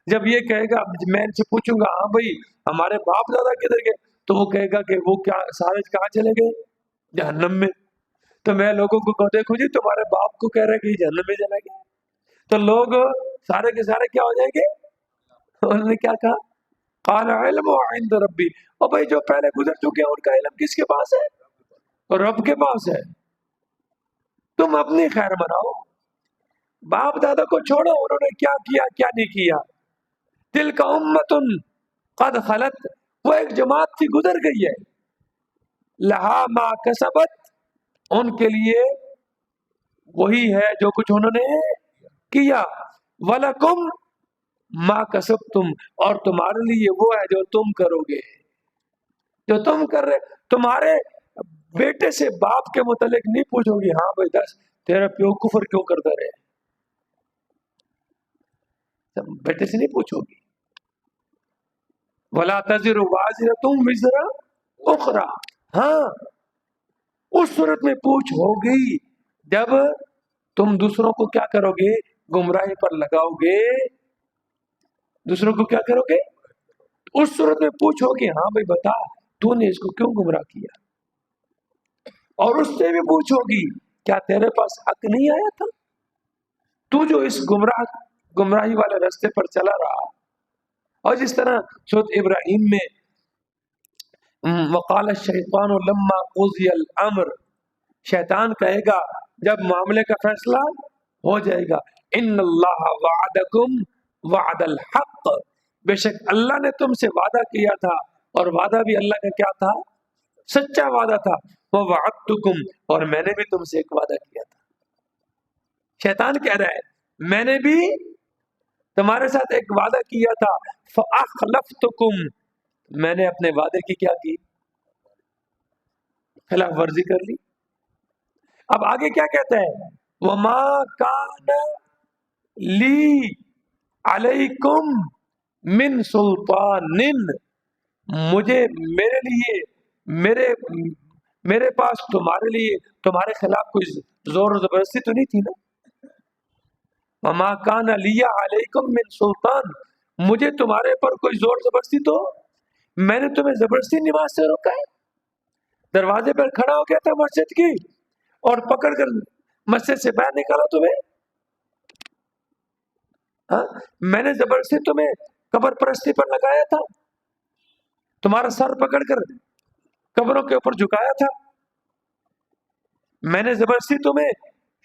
جب یہ کہے گا، میں ان سے پوچھوں گا ہاں بھائی ہمارے باپ دادا کدھر گئے، تو وہ کہے گا کہ وہ کیا سارے کہاں چلے گئے؟ جہنم میں۔ تو میں لوگوں کو دیکھو جی تمہارے باپ کو کہہ رہے کہ جہنم میں چلے گئے، تو لوگ سارے کے سارے کیا ہو جائیں گے؟ انہوں نے کیا کہا؟ قال علم عند ربی، اور بھائی جو پہلے گزر چکے ہیں ان کا علم کس کے پاس ہے؟ رب کے پاس ہے۔ تم اپنی خیر مناؤ، باپ دادا کو چھوڑو انہوں نے کیا کیا کیا نہیں کیا۔ تلک امت قد خلت، وہ ایک جماعت تھی گزر گئی ہے، لہا ما کسبت، ان کے لیے وہی ہے جو کچھ انہوں نے کیا، ولکم ما کسبتم، اور تمہارے لیے وہ ہے جو تم کرو گے، جو تم کر رہے۔ تمہارے بیٹے سے باپ کے متعلق نہیں پوچھو گی ہاں بھائی دس تیرا پیو کفر کیوں کرتا رہے، بیٹے سے نہیں پوچھو گی۔ ولا تزر وازرۃ وزر اخرى، ہاں اس صورت میں پوچھ ہوگی جب تم دوسروں کو کیا کرو گے؟ گمراہی پر لگاؤ گے، دوسروں کو کیا کرو گے؟ اس صورت میں پوچھ ہوگی ہاں بھائی بتا تو نے اس کو کیوں گمراہ کیا، اور اس سے بھی پوچھو گی کیا تیرے پاس حق نہیں آیا تھا؟ تو جو اس گمراہی والے راستے پر چلا رہا، اور جس طرح سورۃ ابراہیم میں وقال الشیطان لما قضی الامر، شیطان کہے گا جب معاملے کا فیصلہ ہو جائے گا، ان اللہ وعدکم وعد الحق، بے شک اللہ نے تم سے وعدہ کیا تھا، اور وعدہ بھی اللہ کا کیا تھا؟ سچا وعدہ تھا، وہ وعدتکم، اور میں نے بھی تم سے ایک وعدہ کیا تھا۔ شیطان کہہ رہا ہے میں نے بھی تمہارے ساتھ ایک وعدہ کیا تھا، فاخلفتکم، میں نے اپنے وعدے کی کیا کی؟ خلاف ورزی کر لی۔ اب آگے کیا کہتا ہے؟ وما کان لی علیکم من سلطان، مجھے میرے لیے میرے پاس تمہارے لیے تمہارے خلاف کوئی زور و زبردستی تو نہیں تھی نا۔ وما کان لی علیکم من سلطان، مجھے تمہارے پر کوئی زور زبردستی تو، میں نے تمہیں زبردستی نماز سے روکا ہے؟ دروازے پر کھڑا ہو گیا تھا مسجد کی اور پکڑ کر مسجد سے باہر نکالا تمہیں؟ ہاں؟ میں نے زبردستی تمہیں قبر پرستی پر لگایا تھا؟ تمہارا سر پکڑ کر قبروں کے اوپر جھکایا تھا؟ میں نے زبردستی تمہیں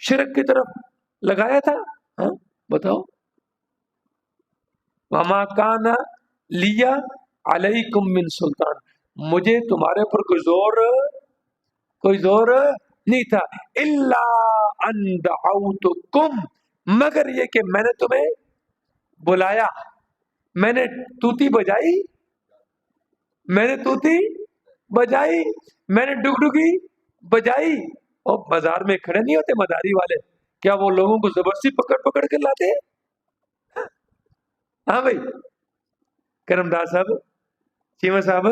شرک کی طرف لگایا تھا؟ ہاں بتاؤ۔ وما کان لی علیکم من سلطان، مجھے تمہارے اوپر کوئی زور نہیں تھا، الا ان دعوتکم، مگر یہ کہ میں نے تمہیں بلایا، میں نے توتی بجائی، میں نے توتی بجائی، میں نے ڈگڈگی بجائی۔ اور بازار میں کھڑے نہیں ہوتے مداری والے، کیا وہ لوگوں کو زبردستی پکڑ پکڑ کے لاتے ہیں؟ ہاں بھائی کرمدار صاحب، چیمہ صاحب،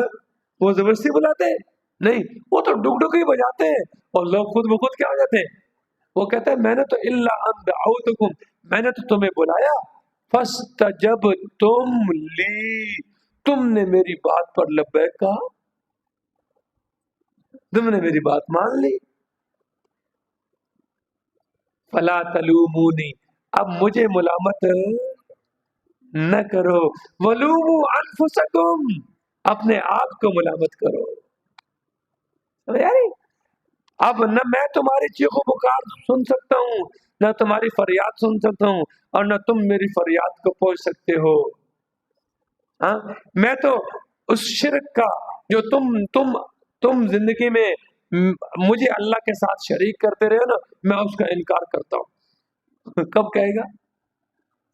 وہ زبردستی بلاتے ہیں؟ نہیں، وہ تو ڈگڈگ ہی بجاتے ہیں، اور لوگ خود بخود کیا ہو جاتے ہیں؟ وہ کہتے ہیں میں نے تو الا ان دعوتکم، میں نے تو تمہیں بلایا، فاستجبتم لی، تم نے میری بات پر لبیک کہا، تم نے میری بات مان لی۔ فلا تلومونی، اب مجھے ملامت نہ کرو، ولوموا انفسکم، اپنے آپ کو ملامت کرو۔ یاری اب نہ میں تمہاری چیخ و پکار سن سکتا ہوں، نہ تمہاری فریاد سن سکتا ہوں، اور نہ تم میری فریاد کو پہنچ سکتے ہو۔ ہاں میں تو اس شرک کا جو تم زندگی میں مجھے اللہ کے ساتھ شریک کرتے رہے نا، میں اس کا انکار کرتا ہوں۔ کب کہے گا؟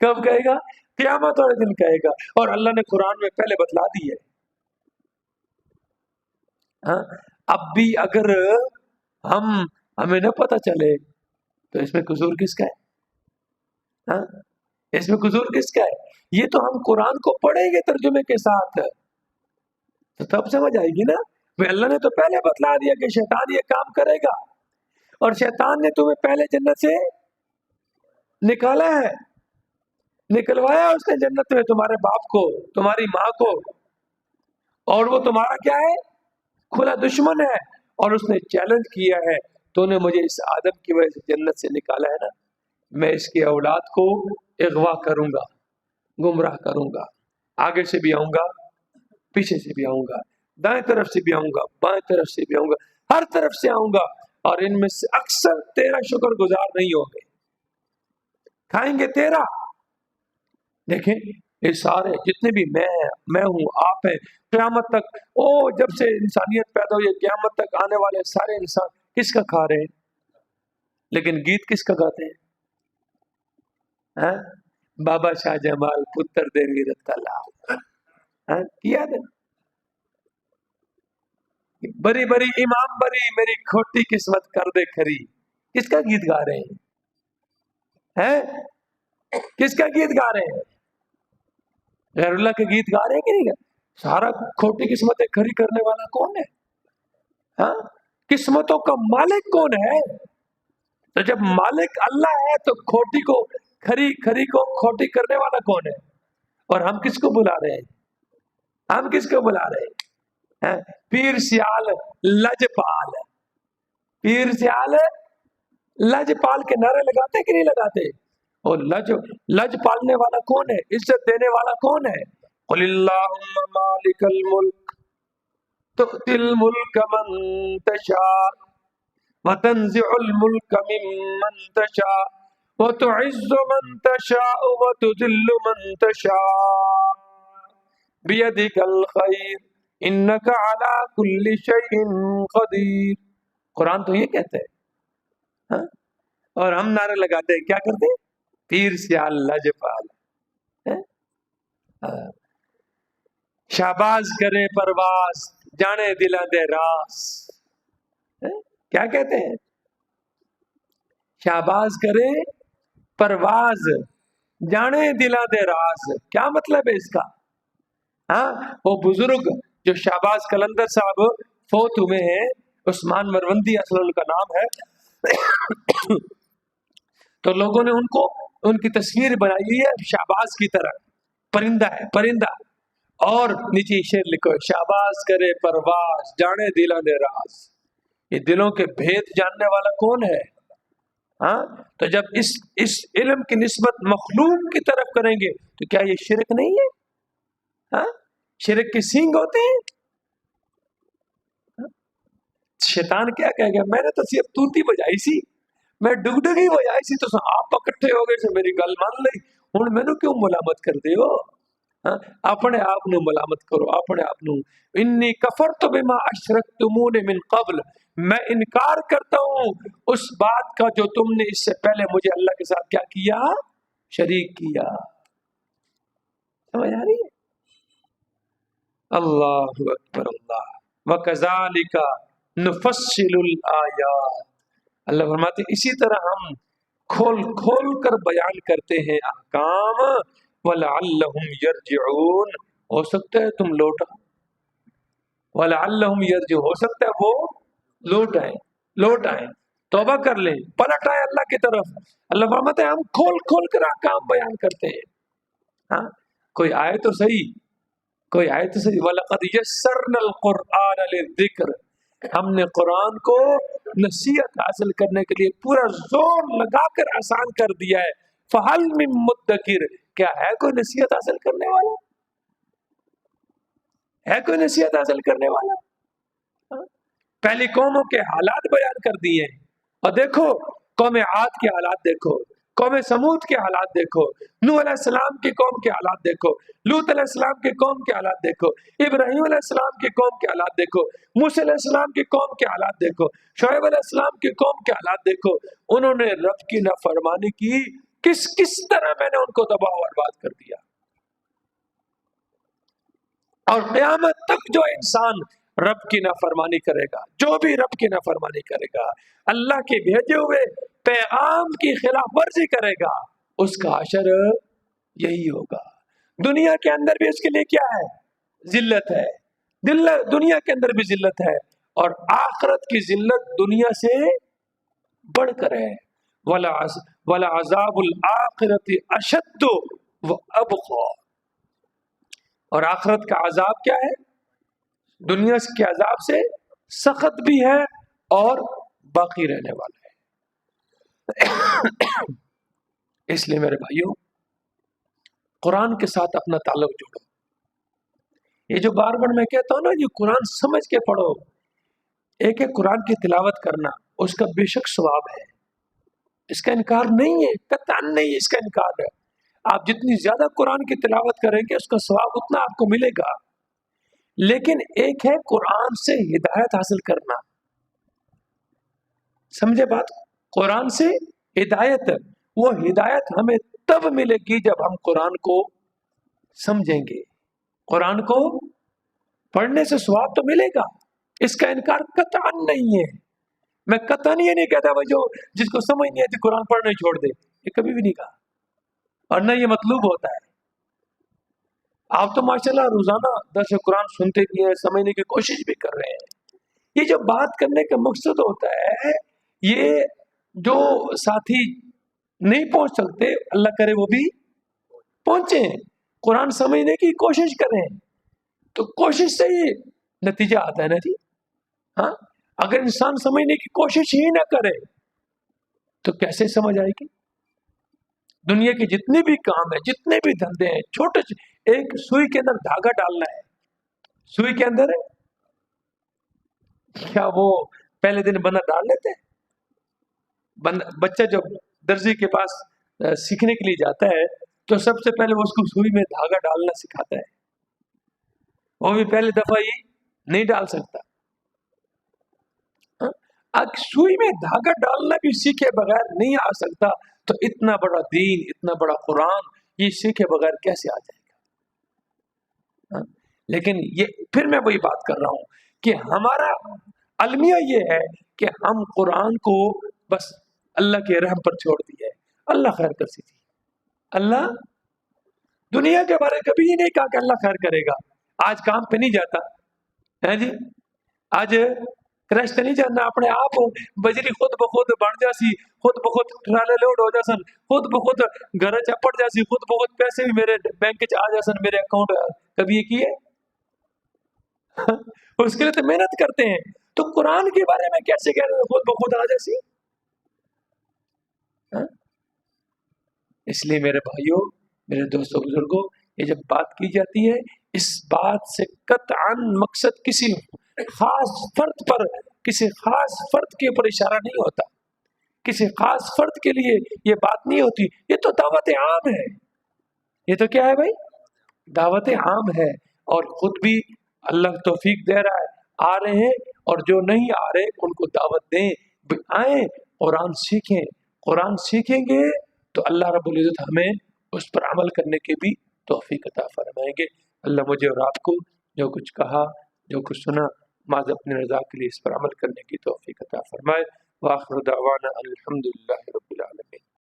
کب کہے گا؟ قیامت والے دن کہے گا، اور اللہ نے قرآن میں پہلے بتلا دی ہے۔ ہاں اب بھی اگر ہمیں نہ پتہ چلے تو اس میں قصور کس کا ہے؟ ہاں اس میں قصور کس کا ہے؟ یہ تو ہم قرآن کو پڑھیں گے ترجمے کے ساتھ تو تب سمجھ آئے گی نا۔ بھئی اللہ نے تو پہلے بتلا دیا کہ شیطان یہ کام کرے گا، اور شیطان نے تمہیں پہلے جنت سے نکالا ہے، نکلوایا اس نے جنت میں تمہارے باپ کو، تمہاری ماں کو، اور وہ تمہارا کیا ہے؟ کھلا دشمن ہے، اور اس نے چیلنج کیا ہے تو نے مجھے اس آدم کی وجہ سے جنت سے نکالا ہے نا، میں اس کی اولاد کو اغوا کروں گا، گمراہ کروں گا، آگے سے بھی آؤں گا، پیچھے سے بھی آؤں گا، دائیں طرف سے بھی آؤں گا، بائیں طرف سے بھی آؤں گا، ہر طرف سے آؤں گا، اور ان میں سے اکثر تیرا شکر گزار نہیں ہوں گے، کھائیں گے تیرا۔ دیکھیں یہ سارے جتنے بھی میں ہوں، آپ ہیں، قیامت تک، جب سے انسانیت پیدا ہوئی ہے قیامت تک آنے والے سارے انسان کس کا کھا رہے ہیں؟ لیکن گیت کس کا گاتے ہیں؟ ہاں؟ بابا شاہ جمال پتر دیوی رت اللہ، کیا دے بری بری امام بری میری کھوٹی قسمت کر دے کھری، کس کا گیت گا رہے ہیں؟ کس کا گیت گا رہے ہیں؟ غیر اللہ کے گیت گا رہے ہیں کہ نہیں گا؟ سارا کھوٹی قسمتیں کھری کرنے والا کون ہے؟ ہاں؟ قسمتوں کا مالک کون ہے؟ تو جب مالک اللہ ہے تو کھوٹی کو کھری، کھری کو کھوٹی کرنے والا کون ہے؟ اور ہم کس کو بلا رہے ہیں؟ ہم کس کو بلا رہے ہیں؟ پیر سیال لجپال، پیر سیال لجپال کے نعرے لگاتے کہ نہیں لگاتے؟ اور لج پالنے والا کون ہے؟ عزت دینے والا کون ہے؟ قل اللہم مالک الملک تؤتی الملک من تشاء وتنزع الملک ممن تشاء وتعز من تشاء وتذل من تشاء بیدک الخیر انک علی کل شیء قدیر۔ قرآن تو یہ کہتا ہے، اور ہم نعرے لگاتے ہیں، کیا کرتے ہیں؟ پیر سیال لجپال، شہباز کرے پرواز جانے دلاں دے راز، کیا کہتے ہیں؟ شہباز کرے پرواز جانے دلاں دے راز، کیا مطلب ہے اس کا؟ وہ بزرگ جو شہباز قلندر صاحب فوت ہوئے ہیں، عثمان مروندی اصل ان کا نام ہے، تو لوگوں نے ان کی تصویر بنائی ہے شہباز کی طرح، پرندہ ہے پرندہ، اور نیچے شعر لکھو شہباز کرے پرواز جانے دلاں دے راز، یہ دلوں کے بھید جاننے والا کون ہے؟ تو جب اس علم کی نسبت مخلوق کی طرف کریں گے تو کیا یہ شرک نہیں ہے؟ شرک کے سینگ ہوتے ہیں۔ شیطان کیا کہے گا؟ میں نے تو صرف توتی بجائی سی، میں ڈگڈگی بجائی سی تو آپ اکٹھے ہو گئے سے میری گل مان لئی، ہن مینوں کیوں ملامت کردے ہو؟ اپنے آپ نو ملامت کرو، اپنے آپ نو۔ انی کفرت بما اشرکتمون من قبل، میں انکار کرتا ہوں اس بات کا جو تم نے اس سے پہلے مجھے اللہ کے ساتھ کیا کیا؟ شریک کیا۔ سمجھ آ رہی ہے؟ اللہ اکبر اللہ۔ وَكَذَلِكَ نُفَصِّلُ الْآيَاتِ، اللہ فرماتے اسی طرح ہم کھول کھول کر بیان کرتے ہیں احکام، وَلَعَلَّهُمْ يَرْجِعُونَ، ہو سکتا ہے تم لوٹ آؤ، وَلَعَلَّهُمْ يَرْجِعُونَ، ہو سکتا ہے وہ لوٹ آئیں، توبہ کر لیں، پلٹ آئے اللہ کی طرف۔ اللہ فرماتے ہیں ہم کھول کھول کر احکام بیان کرتے ہیں۔ کوئی آئے تو صحیح، کوئی آئے تو صحیح۔ وَلَقَدْ يَسَّرْنَا الْقُرْآنَ لِلذِّكْرِ، ہم نے قرآن کو نصیحت حاصل کرنے کے لیے پورا زور لگا کر آسان کر دیا ہے۔ فَهَلْ مِن مُدَّكِرٍ، کیا ہے کوئی نصیحت حاصل کرنے والا؟ ہے کوئی نصیحت حاصل کرنے والا؟ پہلی قوموں کے حالات بیان کر دیے، اور دیکھو قوم عاد کے حالات دیکھو، قوم سمود کے حالات دیکھو، نوح علیہ السلام کی قوم کے حالات دیکھو، لوط علیہ السلام کی قوم کے حالات دیکھو، ابراہیم علیہ السلام کی قوم کے حالات دیکھو، موسیٰ علیہ السلام کی قوم کے حالات دیکھو، شعیب علیہ السلام کی قوم کے حالات دیکھو۔ انہوں نے رب کی نافرمانی کی، کس طرح میں نے ان کو تباہ و برباد کر دیا۔ اور قیامت تک جو انسان رب کی نافرمانی کرے گا، جو بھی رب کی نافرمانی کرے گا، اللہ کے بھیجے ہوئے پیغام کی خلاف ورزی کرے گا، اس کا حشر یہی ہوگا۔ دنیا کے اندر بھی اس کے لیے کیا ہے؟ ذلت ہے، دنیا کے اندر بھی ذلت ہے، اور آخرت کی ذلت دنیا سے بڑھ کر ہے۔ وَلَعَذَابُ الْآخِرَةِ أَشَدُّ وہ ابقا، اور آخرت کا عذاب کیا ہے؟ دنیا کے عذاب سے سخت بھی ہے اور باقی رہنے والا ہے۔ اس لیے میرے بھائیوں، قرآن کے ساتھ اپنا تعلق جوڑو۔ یہ جو بار بار میں کہتا ہوں نا، یہ قرآن سمجھ کے پڑھو۔ ایک ہے قرآن کی تلاوت کرنا، اس کا بے شک ثواب ہے، اس کا انکار نہیں ہے، قطعاً نہیں ہے، اس کا انکار ہے۔ آپ جتنی زیادہ قرآن کی تلاوت کریں گے اس کا ثواب اتنا آپ کو ملے گا، لیکن ایک ہے قرآن سے ہدایت حاصل کرنا۔ سمجھے بات؟ قرآن سے ہدایت، وہ ہدایت ہمیں تب ملے گی جب ہم قرآن کو سمجھیں گے۔ قرآن کو پڑھنے سے ثواب تو ملے گا، اس کا انکار قطعاً نہیں ہے۔ میں قطعاً یہ نہیں کہتا بھائی جو جس کو سمجھ نہیں آتی قرآن پڑھنے چھوڑ دے، یہ کبھی بھی نہیں کہا، اور نہ یہ مطلوب ہوتا ہے۔ آپ تو ماشاءاللہ روزانہ درس قرآن سنتے بھی ہیں، سمجھنے کی کوشش بھی کر رہے ہیں۔ یہ جو بات کرنے کا مقصد ہوتا ہے، یہ جو ساتھی نہیں پہنچ سکتے، اللہ کرے وہ بھی پہنچیں، قرآن سمجھنے کی کوشش کریں، تو کوشش سے ہی نتیجہ آتا ہے نا جی۔ ہاں، اگر انسان سمجھنے کی کوشش ہی نہ کرے تو کیسے سمجھ آئے گی؟ دنیا کے جتنے بھی کام ہیں، جتنے بھی دھندے ہیں، چھوٹے ایک سوئی کے اندر دھاگا ڈالنا ہے، سوئی کے اندر کیا وہ پہلے دن بندہ ڈال لیتے ہیں؟ بچہ جب درزی کے پاس سیکھنے کے لیے جاتا ہے تو سب سے پہلے وہ اس کو سوئی میں دھاگا ڈالنا سکھاتا ہے، وہ بھی پہلی دفعہ ہی نہیں ڈال سکتا۔ سوئی میں دھاگا ڈالنا بھی سیکھے بغیر نہیں آ سکتا، تو اتنا بڑا دین، اتنا بڑا قرآن، یہ سیکھے بغیر کیسے آ جائے گا؟ لیکن یہ پھر میں وہی بات کر رہا ہوں کہ ہمارا المیہ یہ ہے کہ ہم قرآن کو بس اللہ کے رحم پر چھوڑ دیے، اللہ خیر کر سی تھی، اللہ دنیا کے بارے کبھی ہی نہیں کہا کہ اللہ خیر کرے گا۔ آج کام پہ نہیں جاتا ہے جی، آج کرش نہیں جانا، اپنے آپ بجری خود بخود بن جاسی، خود بخود ٹرالے لوڈ ہو جاسن، خود بخود گھر چپڑ جاسی، خود بخود پیسے بھی میرے بینک چ آ جاسن، میرے اکاؤنٹ۔ کبھی یہ کیے؟ اس کے لیے تو محنت کرتے ہیں، تو قرآن کے بارے میں کیسے کہہ رہے ہیں خود بخود آ جاسی؟ اس لیے میرے بھائیوں، میرے دوستوں، بزرگوں، یہ جب بات کی جاتی ہے، اس بات سے قطعاً مقصد کسی خاص فرد پر، کسی خاص فرد کے اوپر اشارہ نہیں ہوتا، کسی خاص فرد کے لیے یہ بات نہیں ہوتی، یہ تو دعوت عام ہے۔ یہ تو کیا ہے بھائی؟ دعوت عام ہے، اور خود بھی اللہ توفیق دے رہا ہے، آ رہے ہیں، اور جو نہیں آ رہے ان کو دعوت دیں، آئیں قرآن سیکھیں۔ قرآن سیکھیں گے تو اللہ رب العزت ہمیں اس پر عمل کرنے کی بھی توفیق عطا فرمائیں گے۔ اللہ مجھے اور آپ کو جو کچھ کہا، جو کچھ سنا، ماذ اپنی رضا کے لیے اس پر عمل کرنے کی توفیق عطا فرمائے۔ وآخر دعوانا الحمدللہ رب العالمین۔